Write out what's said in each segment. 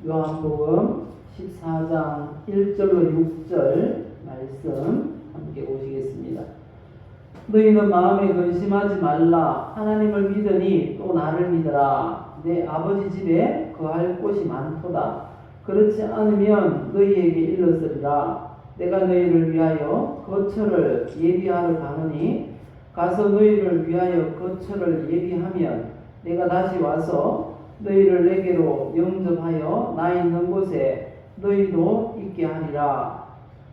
요한복음 14장 1절로 6절 말씀 함께 보시겠습니다. 너희는 마음에 근심하지 말라. 하나님을 믿으니 또 나를 믿으라. 내 아버지 집에 거할 곳이 많도다. 그렇지 않으면 너희에게 일렀으리라. 내가 너희를 위하여 거처를 예비하러 가노니 가서 너희를 위하여 거처를 예비하면 내가 다시 와서 너희를 내게로 영접하여 나 있는 곳에 너희도 있게 하리라.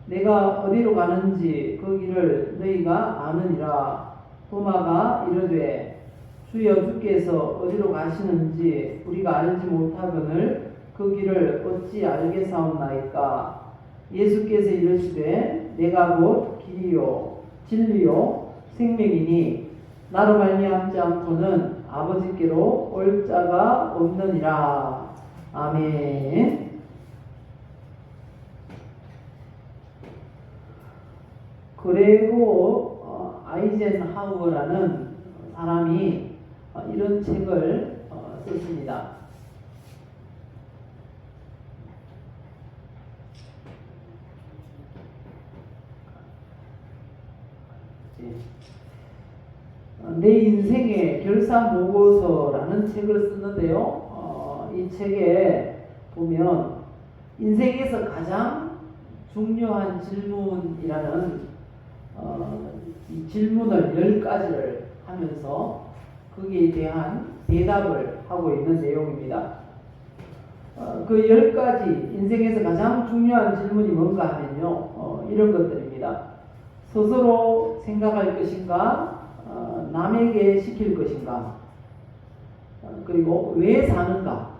내가 어디로 가는지 그 길을 너희가 아느니라. 도마가 이르되 주여 주께서 어디로 가시는지 우리가 알지 못하거늘 그 길을 어찌 알겠사옵나이까. 예수께서 이르시되 내가 곧 길이요 진리요 생명이니 나로 말미암지 않고는 아버지께로 올 자가 없느니라. 아멘. 그레고 아이젠하우어라는 사람이 이런 책을 썼습니다. 내 인생의 결사보고서라는 책을 쓰는데요. 이 책에 보면 인생에서 가장 중요한 질문이라는 이 질문을 10가지를 하면서 거기에 대한 대답을 하고 있는 내용입니다. 그 10가지 인생에서 가장 중요한 질문이 뭔가 하면요. 이런 것들입니다. 스스로 생각할 것인가? 남에게 시킬 것인가? 그리고 왜 사는가?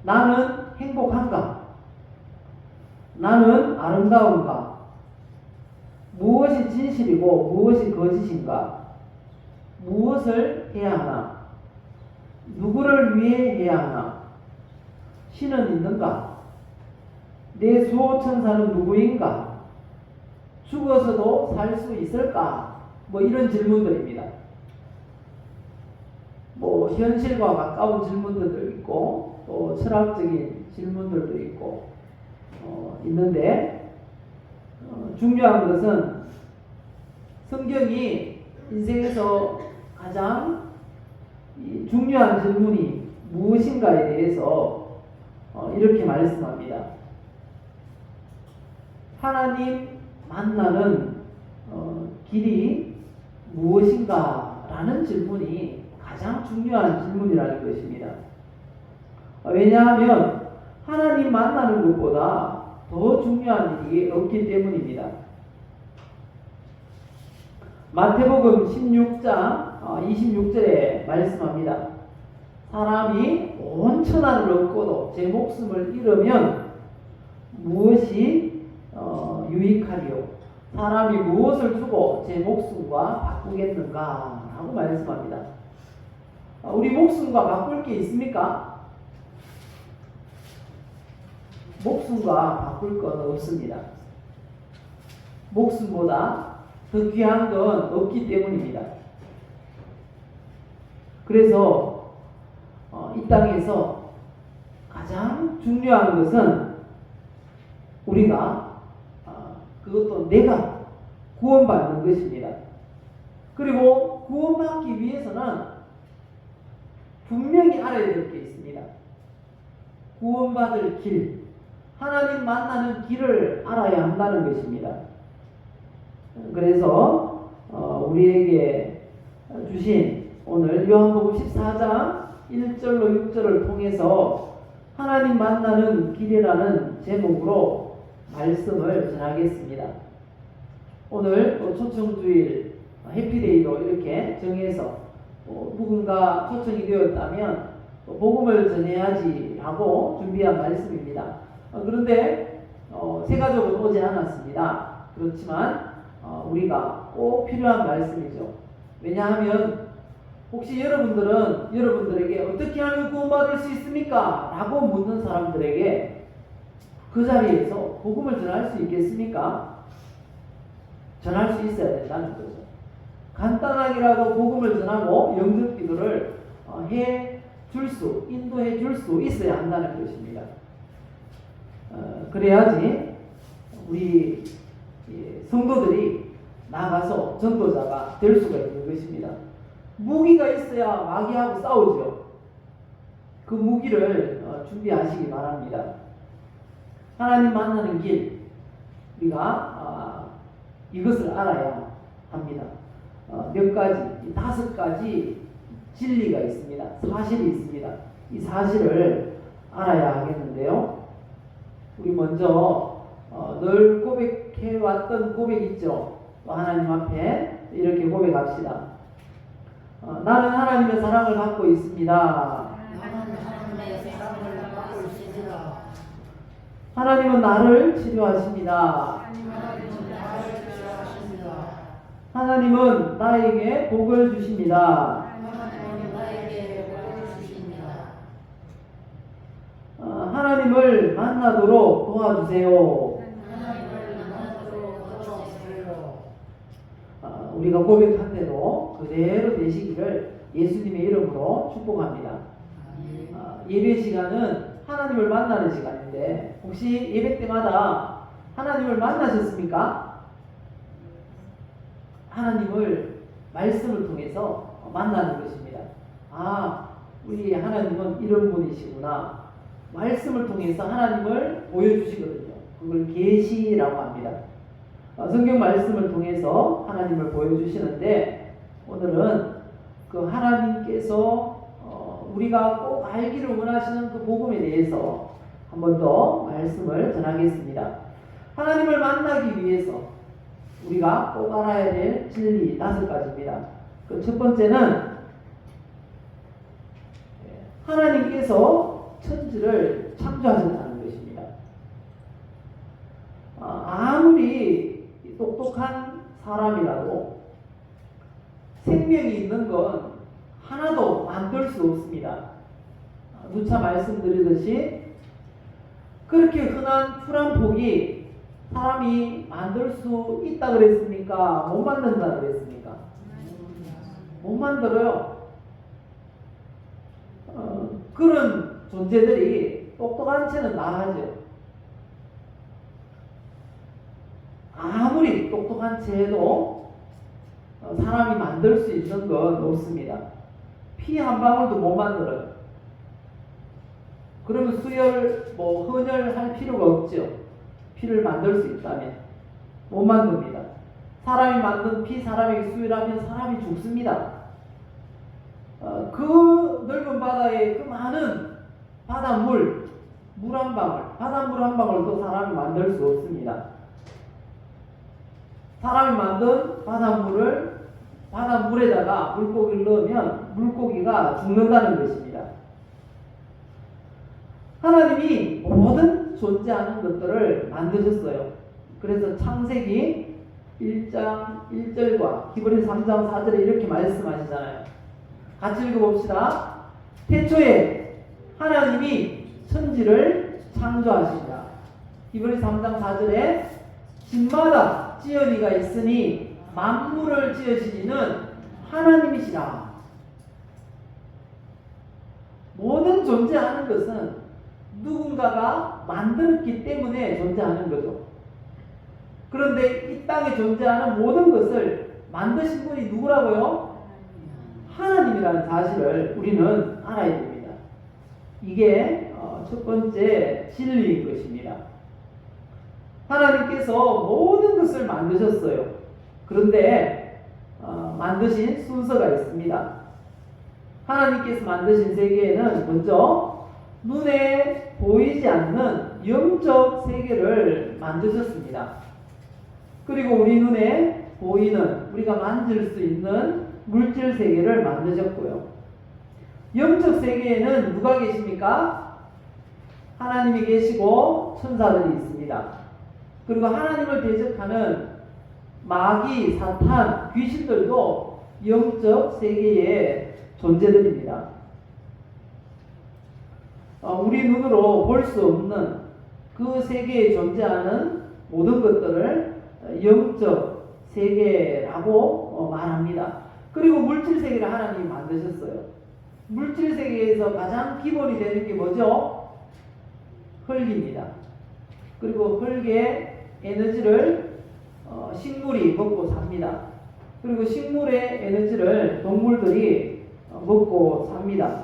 나는 행복한가? 나는 아름다운가? 무엇이 진실이고 무엇이 거짓인가? 무엇을 해야 하나? 누구를 위해 해야 하나? 신은 있는가? 내 수호천사는 누구인가? 죽어서도 살 수 있을까? 이런 질문들입니다. 현실과 가까운 질문들도 있고 또 철학적인 질문들도 있고 있는데 중요한 것은 성경이 인생에서 가장 중요한 질문이 무엇인가에 대해서 이렇게 말씀합니다. 하나님 만나는 길이 무엇인가? 라는 질문이 가장 중요한 질문이라는 것입니다. 왜냐하면 하나님 만나는 것보다 더 중요한 일이 없기 때문입니다. 마태복음 16장 26절에 말씀합니다. 사람이 온 천하를 얻고도 제 목숨을 잃으면 무엇이 유익하리요? 사람이 무엇을 주고 제 목숨과 바꾸겠는가? 라고 말씀합니다. 우리 목숨과 바꿀 게 있습니까? 목숨과 바꿀 건 없습니다. 목숨보다 더 귀한 건 없기 때문입니다. 그래서 이 땅에서 가장 중요한 것은 우리가 그것도 내가 구원받는 것입니다. 그리고 구원받기 위해서는 분명히 알아야 될 게 있습니다. 구원받을 길, 하나님 만나는 길을 알아야 한다는 것입니다. 그래서 우리에게 주신 오늘 요한복음 14장 1절로 6절을 통해서 하나님 만나는 길이라는 제목으로 말씀을 전하겠습니다. 오늘 초청주일 해피데이로 이렇게 정해서 누군가 초청이 되었다면 복음을 전해야지 하고 준비한 말씀입니다. 그런데 새 가족은 오지 않았습니다. 그렇지만 우리가 꼭 필요한 말씀이죠. 왜냐하면 혹시 여러분들에게 어떻게 하면 구원받을 수 있습니까? 라고 묻는 사람들에게 그 자리에서 복음을 전할 수 있겠습니까? 전할 수 있어야 된다는 거죠. 간단하게라도 복음을 전하고 영접 기도를 해 인도해 줄 수 있어야 한다는 것입니다. 그래야지 우리 성도들이 나가서 전도자가 될 수가 있는 것입니다. 무기가 있어야 마귀하고 싸우죠. 그 무기를 준비하시기 바랍니다. 하나님 만나는 길, 우리가 이것을 알아야 합니다. 몇 가지, 5가지 진리가 있습니다. 사실이 있습니다. 이 사실을 알아야 하겠는데요. 우리 먼저 늘 고백해왔던 고백 있죠. 하나님 앞에 이렇게 고백합시다. 나는 하나님의 사랑을 받고 있습니다. 하나님은 나를 치료하십니다. 하나님은 나에게 복을 주십니다. 하나님을 만나도록 도와주세요. 우리가 고백한 대로 그대로 되시기를 예수님의 이름으로 축복합니다. 예배 시간은 하나님을 만나는 시간인데 혹시 예배 때마다 하나님을 만나셨습니까? 하나님을 말씀을 통해서 만나는 것입니다. 우리 하나님은 이런 분이시구나. 말씀을 통해서 하나님을 보여주시거든요. 그걸 계시라고 합니다. 성경 말씀을 통해서 하나님을 보여주시는데 오늘은 그 하나님께서 우리가 꼭 알기를 원하시는 그 복음에 대해서 한 번 더 말씀을 전하겠습니다. 하나님을 만나기 위해서 우리가 꼭 알아야 될 진리 5가지입니다. 그 첫 번째는 하나님께서 천지를 창조하셨다는 것입니다. 아무리 똑똑한 사람이라도 생명이 있는 건 하나도 만들 수 없습니다. 누차 말씀드리듯이 그렇게 흔한 풀 한 폭이 사람이 만들 수 있다 그랬습니까? 못 만든다 그랬습니까? 못 만들어요. 그런 존재들이 똑똑한 채는 나하죠. 아무리 똑똑한 채도 사람이 만들 수 있는 건 없습니다. 피 한 방울도 못 만들어요. 그러면 수혈, 헌혈할 필요가 없죠. 피를 만들 수 있다면 못 만듭니다. 사람이 만든 피 사람에게 수혈하면 사람이 죽습니다. 그 넓은 바다에 그 많은 바닷물, 물 한 방울, 바닷물 한 방울도 사람이 만들 수 없습니다. 사람이 만든 바닷물에다가 물고기를 넣으면 물고기가 죽는다는 것입니다. 하나님이 모든 존재하는 것들을 만드셨어요. 그래서 창세기 1장 1절과 히브리 3장 4절에 이렇게 말씀하시잖아요. 같이 읽어봅시다. 태초에 하나님이 천지를 창조하시니라. 히브리 3장 4절에 집마다 지어니가 있으니 만물을 지으시니는 하나님이시라. 모든 존재하는 것은 누군가가 만들었기 때문에 존재하는 거죠. 그런데 이 땅에 존재하는 모든 것을 만드신 분이 누구라고요? 하나님이라는 사실을 우리는 알아야 됩니다. 이게 첫 번째 진리인 것입니다. 하나님께서 모든 것을 만드셨어요. 그런데 만드신 순서가 있습니다. 하나님께서 만드신 세계에는 먼저 눈에 보이지 않는 영적 세계를 만드셨습니다. 그리고 우리 눈에 보이는, 우리가 만질 수 있는 물질 세계를 만드셨고요. 영적 세계에는 누가 계십니까? 하나님이 계시고 천사들이 있습니다. 그리고 하나님을 대적하는 마귀, 사탄, 귀신들도 영적 세계의 존재들입니다. 우리 눈으로 볼 수 없는 그 세계에 존재하는 모든 것들을 영적 세계라고 말합니다. 그리고 물질 세계를 하나님이 만드셨어요. 물질 세계에서 가장 기본이 되는 게 뭐죠? 흙입니다. 그리고 흙의 에너지를 식물이 먹고 삽니다. 그리고 식물의 에너지를 동물들이 먹고 삽니다.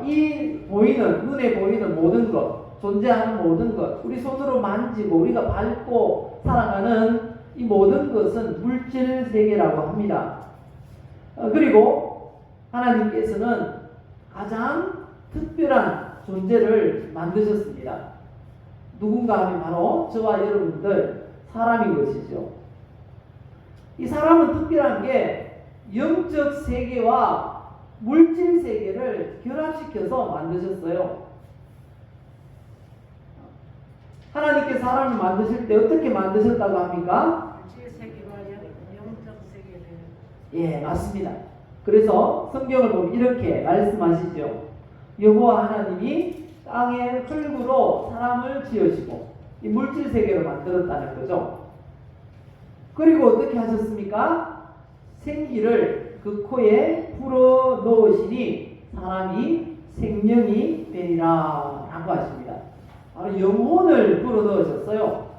이 보이는, 눈에 보이는 모든 것, 존재하는 모든 것, 우리 손으로 만지고 우리가 밟고 살아가는 이 모든 것은 물질 세계라고 합니다. 그리고 하나님께서는 가장 특별한 존재를 만드셨습니다. 누군가 하면 바로 저와 여러분들 사람인 것이죠. 이 사람은 특별한 게 영적 세계와 물질 세계를 결합시켜서 만드셨어요. 하나님께 사람을 만드실 때 어떻게 만드셨다고 합니까? 물질 세계와 영적 세계를. 예, 맞습니다. 그래서 성경을 보면 이렇게 말씀하시죠. 여호와 하나님이 땅의 흙으로 사람을 지으시고 이 물질 세계를 만들었다는 거죠. 그리고 어떻게 하셨습니까? 생기를 그 코에 불어 넣으시니 사람이 생명이 되리라 라고 하십니다. 바로 영혼을 불어 넣으셨어요.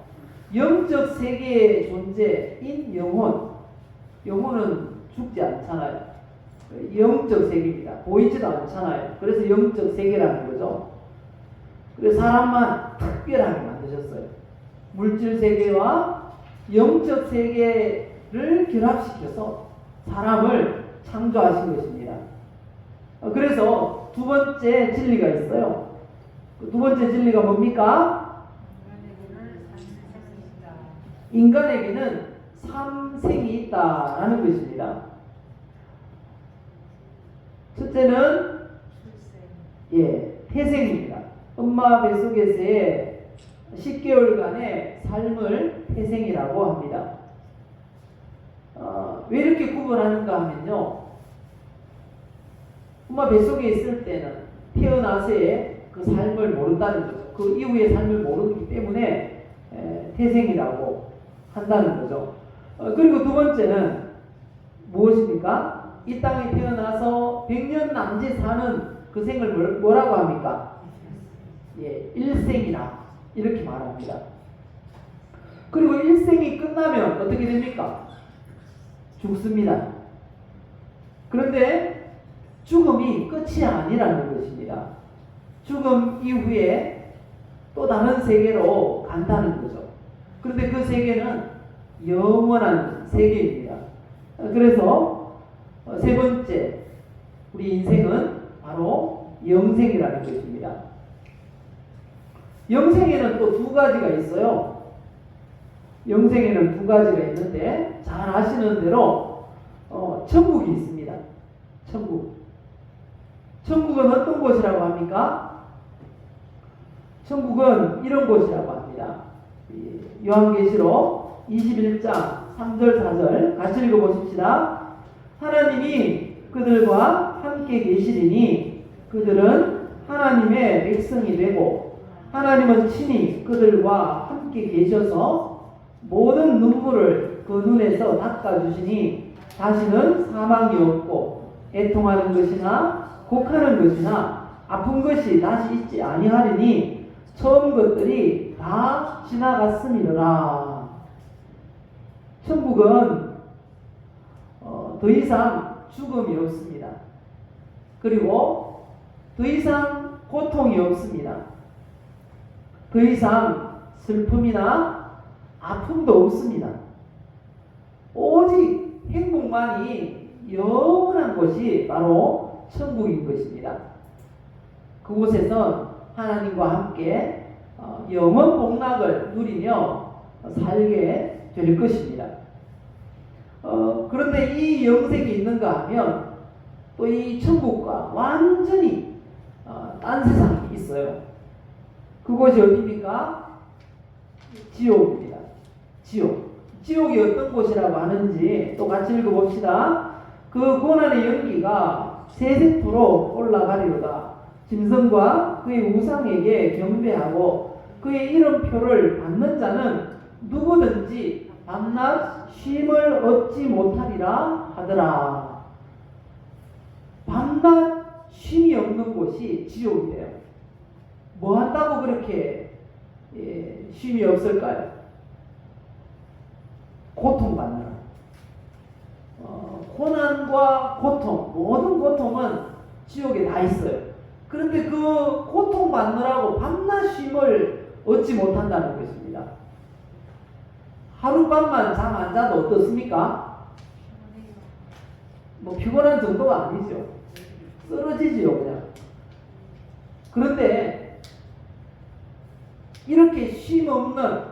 영적 세계의 존재인 영혼은 죽지 않잖아요. 영적 세계입니다. 보이지도 않잖아요. 그래서 영적 세계라는 거죠. 그래서 사람만 특별하게 만드셨어요. 물질 세계와 영적 세계를 결합시켜서 사람을 창조하신 것입니다. 그래서 두 번째 진리가 있어요. 두 번째 진리가 뭡니까? 인간에게는 삼생이 있다라는 것입니다. 첫째는 태생입니다. 엄마 뱃속에서의 10개월간의 삶을 태생이라고 합니다. 왜 이렇게 구분하는가 하면요, 엄마 뱃속에 있을 때는 태어나서의 그 삶을 모른다는 거죠. 그 이후의 삶을 모르기 때문에 태생이라고 한다는 거죠. 그리고 두 번째는 무엇입니까? 이 땅에 태어나서 100년 남짓 사는 그 생을 뭐라고 합니까? 일생이라 이렇게 말합니다. 그리고 일생이 끝나면 어떻게 됩니까? 죽습니다. 그런데 죽음이 끝이 아니라는 것입니다. 죽음 이후에 또 다른 세계로 간다는 거죠. 그런데 그 세계는 영원한 세계입니다. 그래서 세 번째, 우리 인생은 바로 영생이라는 것입니다. 영생에는 또 두 가지가 있어요. 영생에는 두 가지가 있는데 잘 아시는 대로 천국이 있습니다. 천국은 어떤 곳이라고 합니까? 천국은 이런 곳이라고 합니다. 요한계시록 21장 3절 4절 같이 읽어보십시다. 하나님이 그들과 함께 계시리니 그들은 하나님의 백성이 되고 하나님은 친히 그들과 함께 계셔서 모든 눈물을 그 눈에서 닦아주시니 다시는 사망이 없고 애통하는 것이나 곡하는 것이나 아픈 것이 다시 있지 아니하리니 처음 것들이 다 지나갔음이로라. 천국은 더 이상 죽음이 없습니다. 그리고 더 이상 고통이 없습니다. 더 이상 슬픔이나 아픔도 없습니다. 오직 행복만이 영원한 곳이 바로 천국인 것입니다. 그곳에선 하나님과 함께 영원 복락을 누리며 살게 될 것입니다. 그런데 이 영생이 있는가 하면 또 이 천국과 완전히 딴 세상이 있어요. 그곳이 어디입니까? 지옥입니다. 지옥이 어떤 곳이라고 하는지 또 같이 읽어봅시다. 그 고난의 연기가 세세토록 올라가리로다. 짐승과 그의 우상에게 경배하고 그의 이름표를 받는 자는 누구든지 밤낮 쉼을 얻지 못하리라 하더라. 밤낮 쉼이 없는 곳이 지옥이에요. 뭐 한다고 그렇게 쉼이 없을까요? 고통받느라. 고난과 고통, 모든 고통은 지옥에 다 있어요. 그런데 그 고통받느라고 밤낮 쉼을 얻지 못한다는 것입니다. 하룻밤만 잠 안 자도 어떻습니까? 뭐 피곤한 정도가 아니죠. 쓰러지지요, 그냥. 그런데 이렇게 쉼 없는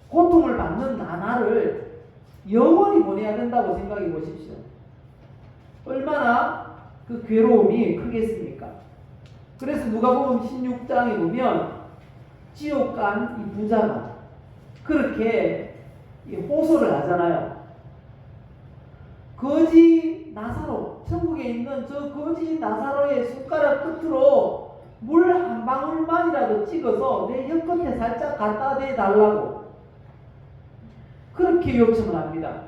고통을 받는 나날을 영원히 보내야 된다고 생각해 보십시오. 얼마나 그 괴로움이 크겠습니까? 그래서 누가복음 16장에 보면 지옥 간 이 부자가 그렇게 호소를 하잖아요. 거지 나사로, 천국에 있는 저 거지 나사로의 손가락 끝으로 물 한 방울만이라도 찍어서 내 혀끝에 살짝 갖다 대달라고 그렇게 요청을 합니다.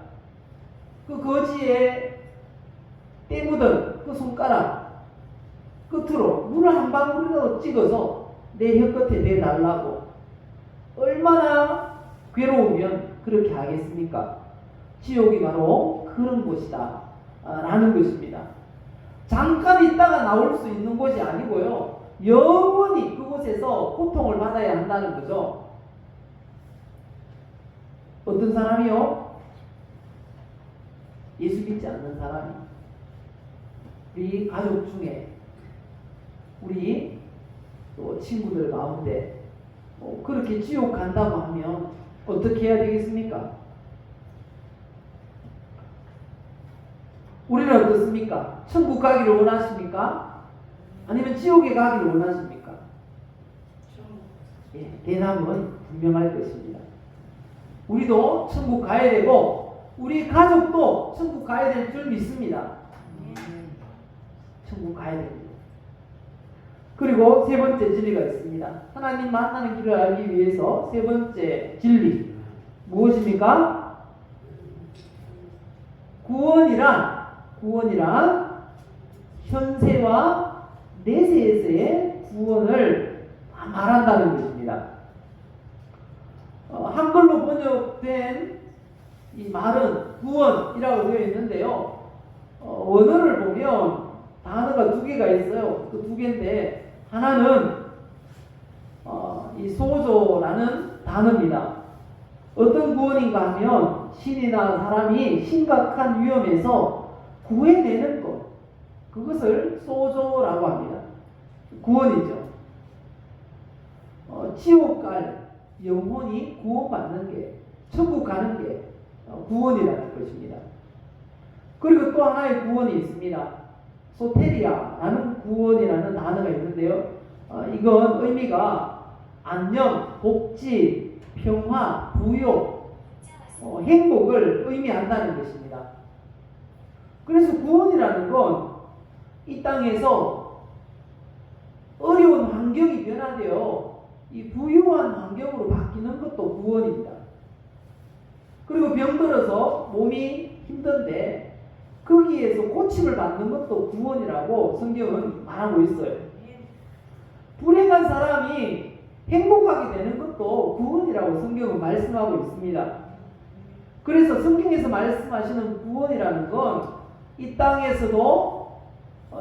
그 거지에 때 묻은 그 손가락 끝으로 물 한 방울이라도 찍어서 내 혀끝에 대달라고. 얼마나 괴로우면 그렇게 하겠습니까? 지옥이 바로 그런 곳이다 라는 것입니다. 잠깐 있다가 나올 수 있는 곳이 아니고요, 영원히 그곳에서 고통을 받아야 한다는 거죠. 어떤 사람이요? 예수 믿지 않는 사람이 우리 가족 중에 우리 또 친구들 가운데 그렇게 지옥 간다고 하면 어떻게 해야 되겠습니까? 우리는 어떻습니까? 천국 가기를 원하십니까? 아니면 지옥에 가기를 원하십니까? 예, 대답은 분명할 것입니다. 우리도 천국 가야 되고 우리 가족도 천국 가야 될 줄 믿습니다. 천국 가야 됩니다. 그리고 세 번째 진리가 있습니다. 하나님 만나는 길을 알기 위해서 세 번째 진리 무엇입니까? 구원이란 현세와 내세에서의 구원을 말한다는 것입니다. 한글로 번역된 이 말은 구원이라고 되어 있는데요. 원어를 보면 단어가 두 개가 있어요. 그 두 개인데 하나는 이 소조라는 단어입니다. 어떤 구원인가 하면 신이나 사람이 심각한 위험에서 구해내는 것, 그것을 소조라고 합니다. 구원이죠. 지옥 갈 영혼이 구원받는 게, 천국 가는 게 구원이라는 것입니다. 그리고 또 하나의 구원이 있습니다. 소테리아라는 구원이라는 단어가 있는데요. 이건 의미가 안녕, 복지, 평화, 부요, 행복을 의미한다는 것입니다. 그래서 구원이라는 건 이 땅에서 어려운 환경이 변화되어 이 부유한 환경으로 바뀌는 것도 구원입니다. 그리고 병들어서 몸이 힘든데 거기에서 고침을 받는 것도 구원이라고 성경은 말하고 있어요. 불행한 사람이 행복하게 되는 것도 구원이라고 성경은 말씀하고 있습니다. 그래서 성경에서 말씀하시는 구원이라는 건 이 땅에서도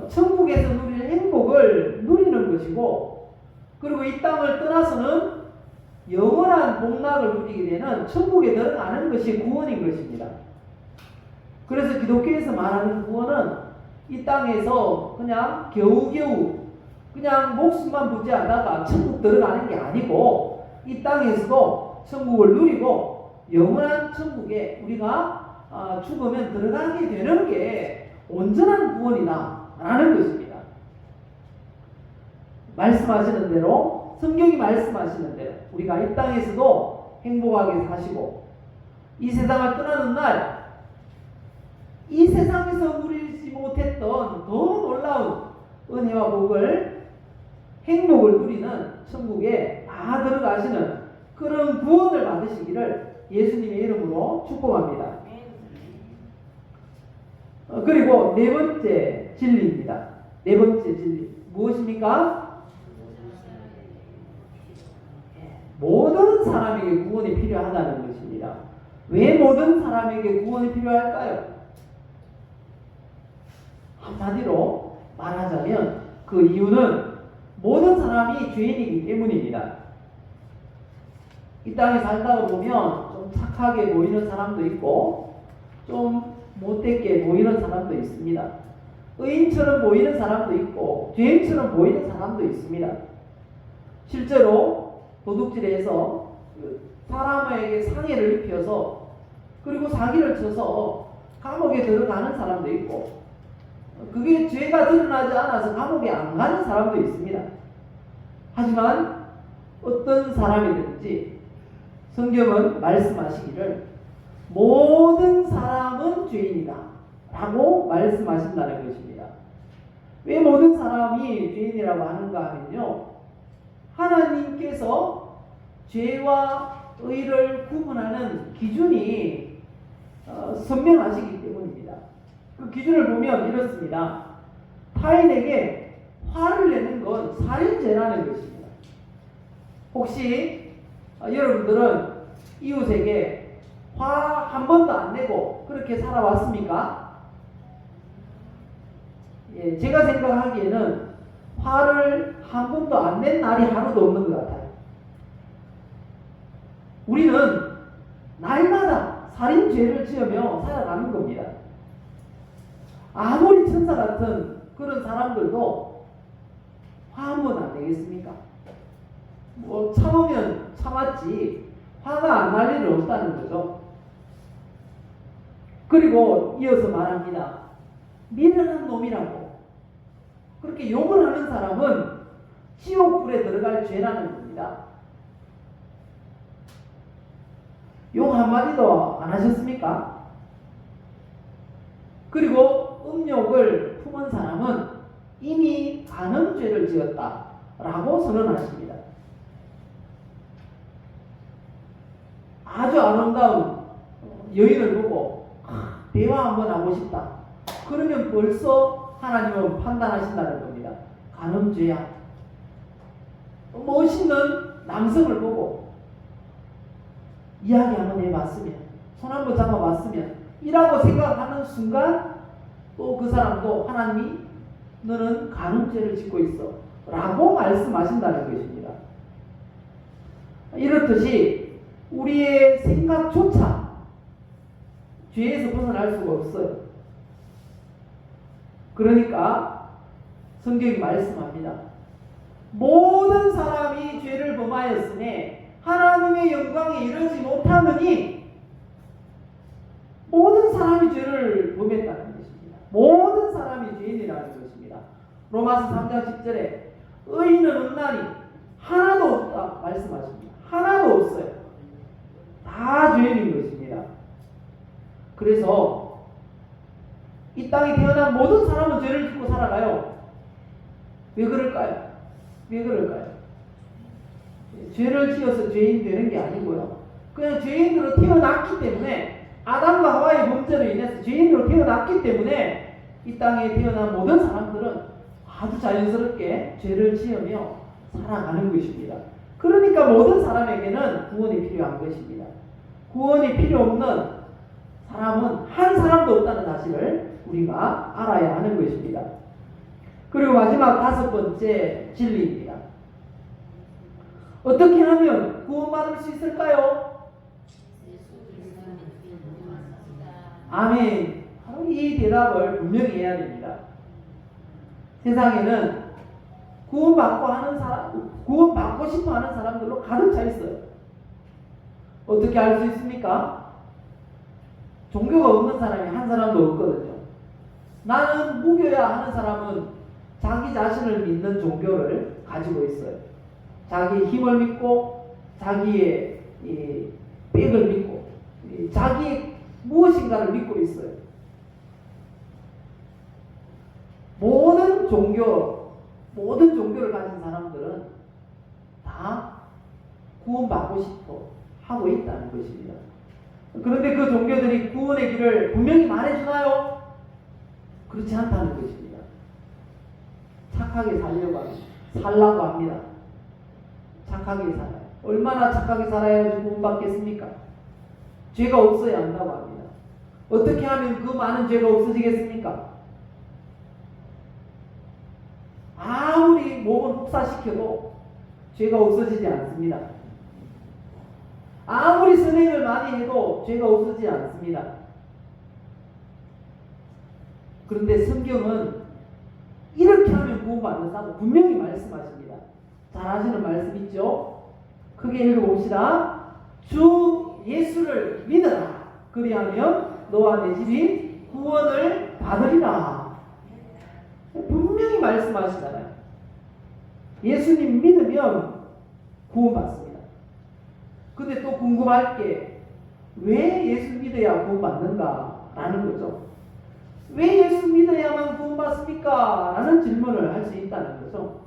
천국에서 누릴 행복을 누리는 것이고, 그리고 이 땅을 떠나서는 영원한 복락을 누리게 되는 천국에 들어가는 것이 구원인 것입니다. 그래서 기독교에서 말하는 구원은 이 땅에서 그냥 겨우겨우 그냥 목숨만 부지하다가 천국 들어가는 게 아니고, 이 땅에서도 천국을 누리고 영원한 천국에 우리가 죽으면 들어가게 되는 게 온전한 구원이다 라는 것입니다. 말씀하시는 대로, 성경이 말씀하시는 대로 우리가 이 땅에서도 행복하게 사시고 이 세상을 떠나는 날 이 세상에서 누리지 못했던 더 놀라운 은혜와 복을, 행복을 누리는 천국에 다 들어가시는 그런 구원을 받으시기를 예수님의 이름으로 축복합니다. 그리고 네 번째 진리입니다. 네 번째 진리 무엇입니까? 모든 사람에게 구원이 필요하다는 것입니다. 왜 모든 사람에게 구원이 필요할까요? 한마디로 말하자면 그 이유는 모든 사람이 죄인이기 때문입니다. 이 땅에 살다가 보면 좀 착하게 보이는 사람도 있고 좀 못되게 보이는 사람도 있습니다. 의인처럼 보이는 사람도 있고 죄인처럼 보이는 사람도 있습니다. 실제로 도둑질에서 사람에게 상해를 입혀서 그리고 사기를 쳐서 감옥에 들어가는 사람도 있고 그게 죄가 드러나지 않아서 감옥에 안 가는 사람도 있습니다. 하지만 어떤 사람이든지 성경은 말씀하시기를 모든 사람은 죄인이다 라고 말씀하신다는 것입니다. 왜 모든 사람이 죄인이라고 하는가 하면요, 하나님께서 죄와 의를 구분하는 기준이 선명하시기 때문입니다. 그 기준을 보면 이렇습니다. 타인에게 화를 내는 건 살인죄라는 것입니다. 혹시 여러분들은 이웃에게 화 한 번도 안 내고 그렇게 살아왔습니까? 예, 제가 생각하기에는 화를 한 번도 안 낸 날이 하루도 없는 것 같아요. 우리는 날마다 살인죄를 지으며 살아가는 겁니다. 아무리 천사 같은 그런 사람들도 화 한 번 안 내겠습니까? 뭐 참으면 참았지 화가 안 날 일은 없다는 거죠. 그리고 이어서 말합니다. 미련한 놈이라고 그렇게 욕을 하는 사람은 지옥불에 들어갈 죄라는 겁니다. 욕 한마디도 안 하셨습니까? 그리고 음욕을 품은 사람은 이미 간음죄를 지었다라고 선언하십니다. 아주 아름다운 여인을 보고 대화 한번 하고 싶다. 그러면 벌써 하나님은 판단하신다는 겁니다. 간음죄야. 멋있는 남성을 보고 이야기 한번 해봤으면, 손 한번 잡아봤으면 이라고 생각하는 순간 또 그 사람도 하나님이 너는 간음죄를 짓고 있어 라고 말씀하신다는 것입니다. 이렇듯이 우리의 생각조차 죄에서 벗어날 수가 없어요. 그러니까 성경이 말씀합니다. 모든 사람이 죄를 범하였으니 하나님의 영광에 이르지 못하느니 모든 사람이 죄를 범했다는 것입니다. 모든 사람이 죄인이라는 것입니다. 로마서 3장 10절에 의인은 없나니 하나도 없다 말씀하십니다. 하나도 없어요. 다 죄인인 것입니다. 그래서 이 땅에 태어난 모든 사람은 죄를 짓고 살아가요. 왜 그럴까요? 왜 그럴까요? 죄를 지어서 죄인 되는 게 아니고요. 그냥 죄인으로 태어났기 때문에, 아담과 하와의 범죄로 인해서 죄인으로 태어났기 때문에 이 땅에 태어난 모든 사람들은 아주 자연스럽게 죄를 지으며 살아가는 것입니다. 그러니까 모든 사람에게는 구원이 필요한 것입니다. 구원이 필요 없는 사람은 한 사람도 없다는 사실을 우리가 알아야 하는 것입니다. 그리고 마지막 다섯 번째 진리입니다. 어떻게 하면 구원받을 수 있을까요? 아멘. 바로 이 대답을 분명히 해야 됩니다. 세상에는 구원받고 싶어 하는 사람들로 가득 차 있어요. 어떻게 알 수 있습니까? 종교가 없는 사람이 한 사람도 없거든요. 나는 무교야 하는 사람은 자기 자신을 믿는 종교를 가지고 있어요. 자기의 힘을 믿고, 자기의 백을 믿고, 자기의 무엇인가를 믿고 있어요. 모든 종교를 가진 사람들은 다 구원받고 싶어 하고 있다는 것입니다. 그런데 그 종교들이 구원의 길을 분명히 말해주나요? 그렇지 않다는 것입니다. 착하게 살라고 합니다. 착하게 살아요. 얼마나 착하게 살아야지 구원받겠습니까? 죄가 없어야 한다고 합니다. 어떻게 하면 그 많은 죄가 없어지겠습니까? 아무리 몸을 혹사시켜도 죄가 없어지지 않습니다. 아무리 선행을 많이 해도 죄가 없어지지 않습니다. 그런데 성경은 이렇게 하면 구원받는다고 분명히 말씀하십니다. 잘 아시는 말씀 있죠? 크게 읽어봅시다. 주 예수를 믿어라. 그리하면 너와 내 집이 구원을 받으리라. 분명히 말씀하시잖아요. 예수님 믿으면 구원받습니다. 근데 또 궁금할 게 왜 예수 믿어야 구원받는가? 라는 거죠. 왜 예수 믿어야만 구원받습니까? 라는 질문을 할 수 있다는 거죠.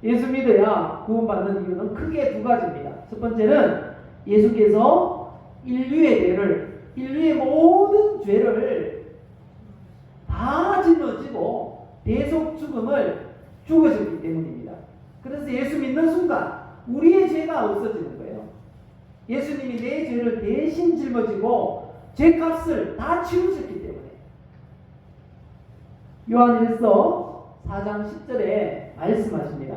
예수 믿어야 구원받는 이유는 크게 두 가지입니다. 첫 번째는 예수께서 인류의 모든 죄를 다 짊어지고 대속 죽음을 죽으셨기 때문입니다. 그래서 예수 믿는 순간 우리의 죄가 없어지는 거예요. 예수님이 내 죄를 대신 짊어지고 죄값을 다 치우셨기 때문에. 요한일서 4장 10절에 말씀하십니다.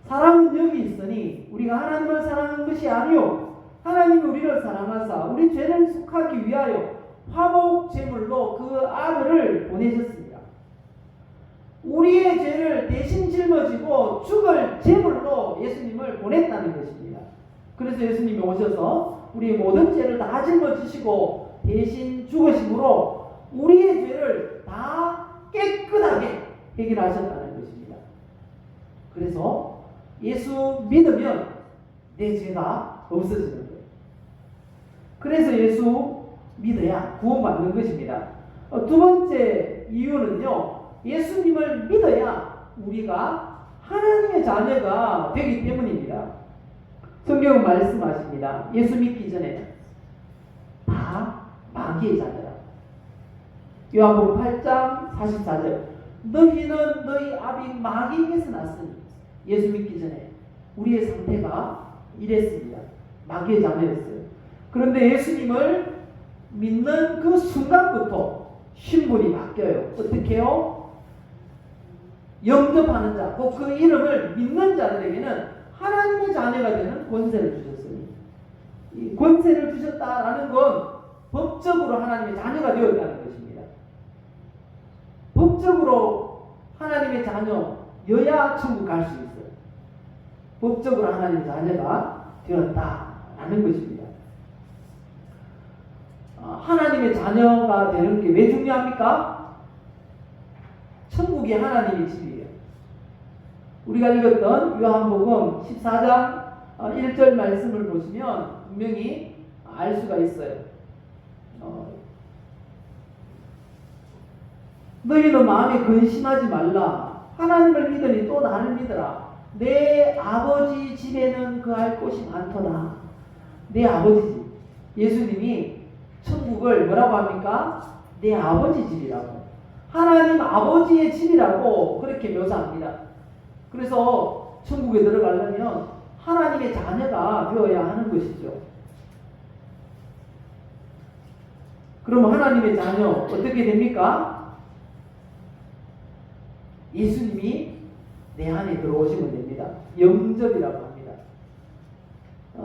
사랑은 여기 있으니 우리가 하나님을 사랑한 것이 아니요 하나님이 우리를 사랑하사 우리 죄를 속하기 위하여 화목 제물로 그 아들을 보내셨습니다. 우리의 죄를 대신 짊어지고 죽을 제물로 예수님을 보냈다는 것입니다. 그래서 예수님이 오셔서 우리의 모든 죄를 다 짊어지시고 대신 죽으심으로 우리의 죄를 다 깨끗하게 해결하셨다는 것입니다. 그래서 예수 믿으면 내 죄가 없어지는 거예요. 그래서 예수 믿어야 구원받는 것입니다. 두 번째 이유는요, 예수님을 믿어야 우리가 하나님의 자녀가 되기 때문입니다. 성경은 말씀하십니다. 예수 믿기 전에 다 마귀의 자녀라. 요한복음 8장 44절. 너희는 너희 아비 마귀에게서 났으니. 예수 믿기 전에 우리의 상태가 이랬습니다. 마귀의 자녀였어요. 그런데 예수님을 믿는 그 순간부터 신분이 바뀌어요. 어떻게 해요? 영접하는 자, 꼭 그 이름을 믿는 자들에게는 하나님의 자녀가 되는 권세를 주셨으니, 이 권세를 주셨다라는 건 법적으로 하나님의 자녀가 되었다는 것입니다. 법적으로 하나님의 자녀여야 천국 갈 수 있어요. 법적으로 하나님의 자녀가 되었다라는 것입니다. 하나님의 자녀가 되는 게 왜 중요합니까? 천국이 하나님의 집이에요. 우리가 읽었던 요한복음 14장 1절 말씀을 보시면 분명히 알 수가 있어요. 너희는 마음에 근심하지 말라. 하나님을 믿으니 또 나를 믿으라. 내 아버지 집에는 거할 곳이 많도다. 내 아버지 집. 예수님이 천국을 뭐라고 합니까? 내 아버지 집이라고. 하나님 아버지의 집이라고 그렇게 묘사합니다. 그래서 천국에 들어가려면 하나님의 자녀가 되어야 하는 것이죠. 그럼 하나님의 자녀 어떻게 됩니까? 예수님이 내 안에 들어오시면 됩니다. 영접이라고 합니다.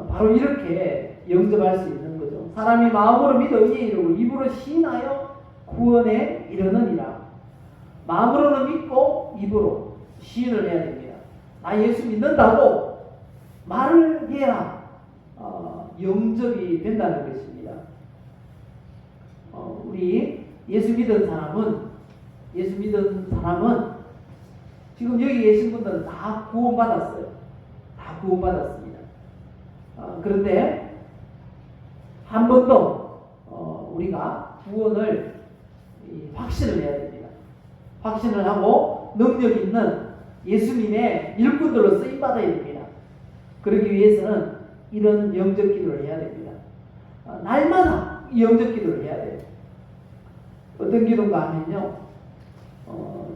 바로 이렇게 영접할 수 있는 거죠. 사람이 마음으로 믿어 의에 이르고 입으로 시인하여 구원에 이르느니라. 마음으로는 믿고 입으로 시인을 해야 됩니다. 나 예수 믿는다고 말을 해야 영접이 된다는 것입니다. 우리 예수 믿은 사람은 지금 여기 계신 분들은 다 구원받았어요. 다 구원받았습니다. 그런데 한 번 더 우리가 구원을 확신을 해야 됩니다. 확신을 하고 능력 있는 예수님의 일꾼들로 쓰임받아야 됩니다. 그러기 위해서는 이런 영접 기도를 해야 됩니다. 날마다 이 영접 기도를 해야 돼요. 어떤 기도인가 하면요,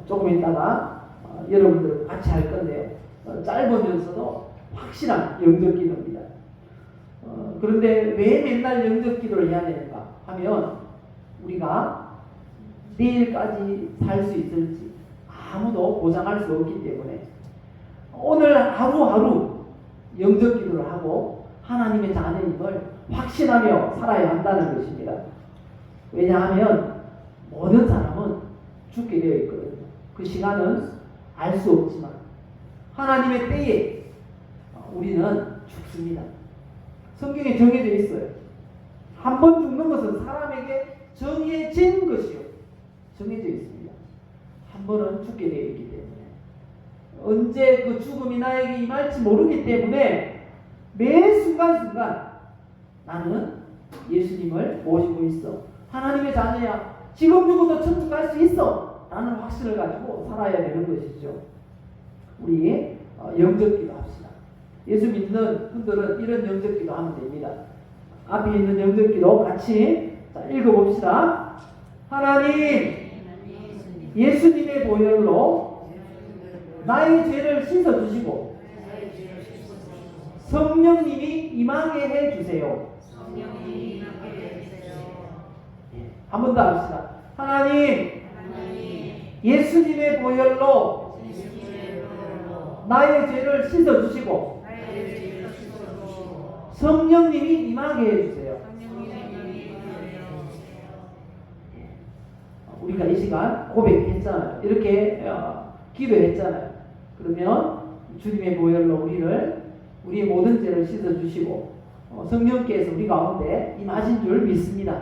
조금 있다가 여러분들 같이 할 건데요. 짧으면서도 확실한 영적 기도입니다. 그런데 왜 맨날 영적 기도를 해야 되는가 하면 우리가 내일까지 살 수 있을지 아무도 보장할 수 없기 때문에 오늘 하루하루 영적 기도를 하고 하나님의 자녀임을 확신하며 살아야 한다는 것입니다. 왜냐하면 모든 사람은 죽게 되어 있거든요. 그 시간은 알 수 없지만 하나님의 때에 우리는 죽습니다. 성경에 정해져 있어요. 한 번 죽는 것은 사람에게 정해진 것이요. 정해져 있습니다. 한 번은 죽게 되어 있기 때문에 언제 그 죽음이 나에게 임할지 모르기 때문에 매 순간순간 나는 예수님을 모시고 있어. 하나님의 자녀야. 지금 죽어도 천국 갈 수 있어. 라는 확신을 가지고 살아야 되는 것이죠. 우리 영적 기도 합시다. 예수 믿는 분들은 이런 영적 기도 하면 됩니다. 앞에 있는 영적 기도 같이 읽어봅시다. 하나님, 예수님의 보혈로 나의 죄를 씻어주시고 성령님이 임하게 해주세요. 한 번 더 합시다. 하나님, 예수님의 보혈로 나의 죄를 씻어주시고 성령님이 임하게 해주세요. 우리가 이 시간 고백했잖아요. 이렇게 기도했잖아요. 그러면 주님의 보혈로 우리의 모든 죄를 씻어주시고 성령께서 우리 가운데 임하신 줄 믿습니다.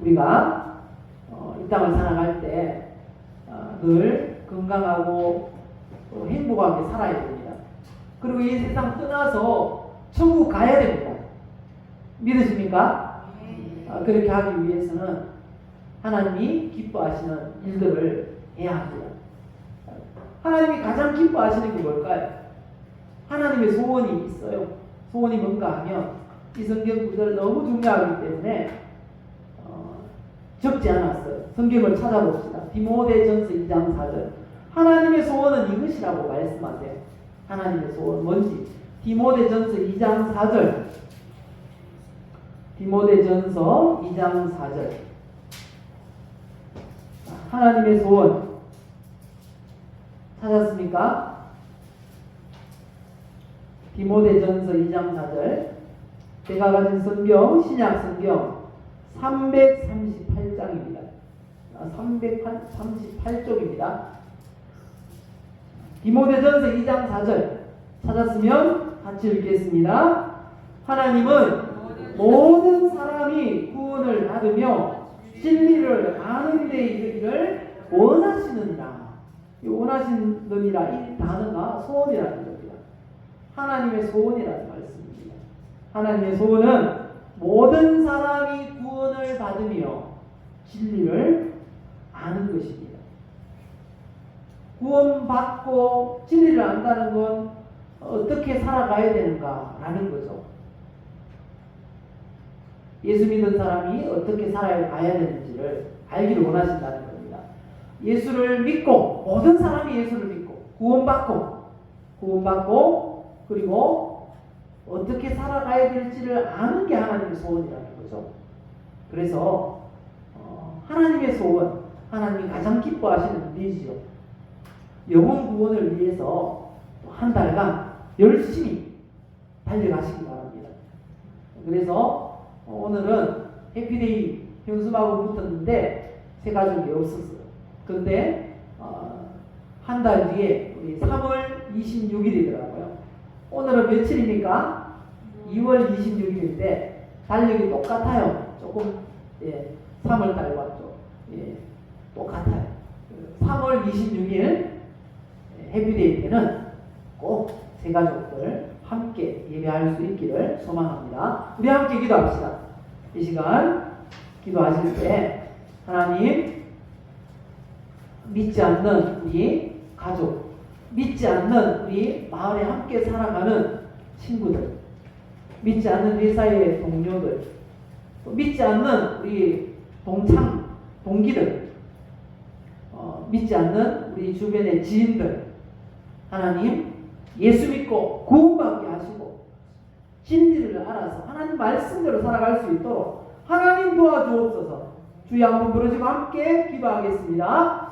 우리가 이 땅을 살아갈 때 늘 건강하고 행복하게 살아야 됩니다. 그리고 이 세상 떠나서 천국 가야 됩니다. 믿으십니까? 그렇게 하기 위해서는 하나님이 기뻐하시는 일들을 해야 합니다. 하나님이 가장 기뻐하시는 게 뭘까요? 하나님의 소원이 있어요. 소원이 뭔가 하면 이 성경 구절을 너무 중요하기 때문에 적지 않았어요. 성경을 찾아봅시다. 디모데전서 2장 4절. 하나님의 소원은 이것이라고 말씀하세요. 하나님의 소원 뭔지. 디모데전서 2장 4절. 디모데전서 2장 4절. 하나님의 소원 찾았습니까? 디모데전서 2장 4절. 제가 가진 성경, 신약 성경 338장입니다. 338쪽입니다. 디모데전서 2장 4절 찾았으면 같이 읽겠습니다. 하나님은 모든 사람이 구원을 받으며 진리를 아는 데 이르기를 원하시느니라. 이 원하시느니라 이 단어가 소원이라는 겁니다. 하나님의 소원이라는 말씀입니다. 하나님의 소원은 모든 사람이 구원을 받으며 진리를 아는 것입니다. 구원받고 진리를 안다는 건 어떻게 살아가야 되는가라는 거죠. 예수 믿는 사람이 어떻게 살아가야 되는지를 알기를 원하신다는 겁니다. 예수를 믿고 모든 사람이 예수를 믿고 구원받고 그리고 어떻게 살아가야 될지를 아는 게 하나님의 소원이라는 거죠. 그래서 하나님의 소원, 하나님이 가장 기뻐하시는 일이지요. 영혼 구원을 위해서 한 달간 열심히 달려가시기 바랍니다. 그래서 오늘은 해피데이 현수막으로 붙었는데 새 가족이 없었어요. 그런데 한 달 뒤에 우리 3월 26일이더라고요. 오늘은 며칠입니까? 2월 26일인데 달력이 똑같아요. 조금 3월 달과 좀 똑같아요. 3월 26일 해피데이 때는 꼭 새 가족들 함께 예배할 수 있기를 소망합니다. 우리 함께 기도합시다. 이 시간 기도하실 때 하나님, 믿지 않는 우리 가족, 믿지 않는 우리 마을에 함께 살아가는 친구들, 믿지 않는 회사의 동료들, 믿지 않는 우리 동기들, 믿지 않는 우리 주변의 지인들, 하나님 예수 믿고 구원받게 하시고 진리를 알아서 하나님 말씀대로 살아갈 수 있도록 하나님 도와주옵소서. 주여 한번 부르시고 함께 기도하겠습니다.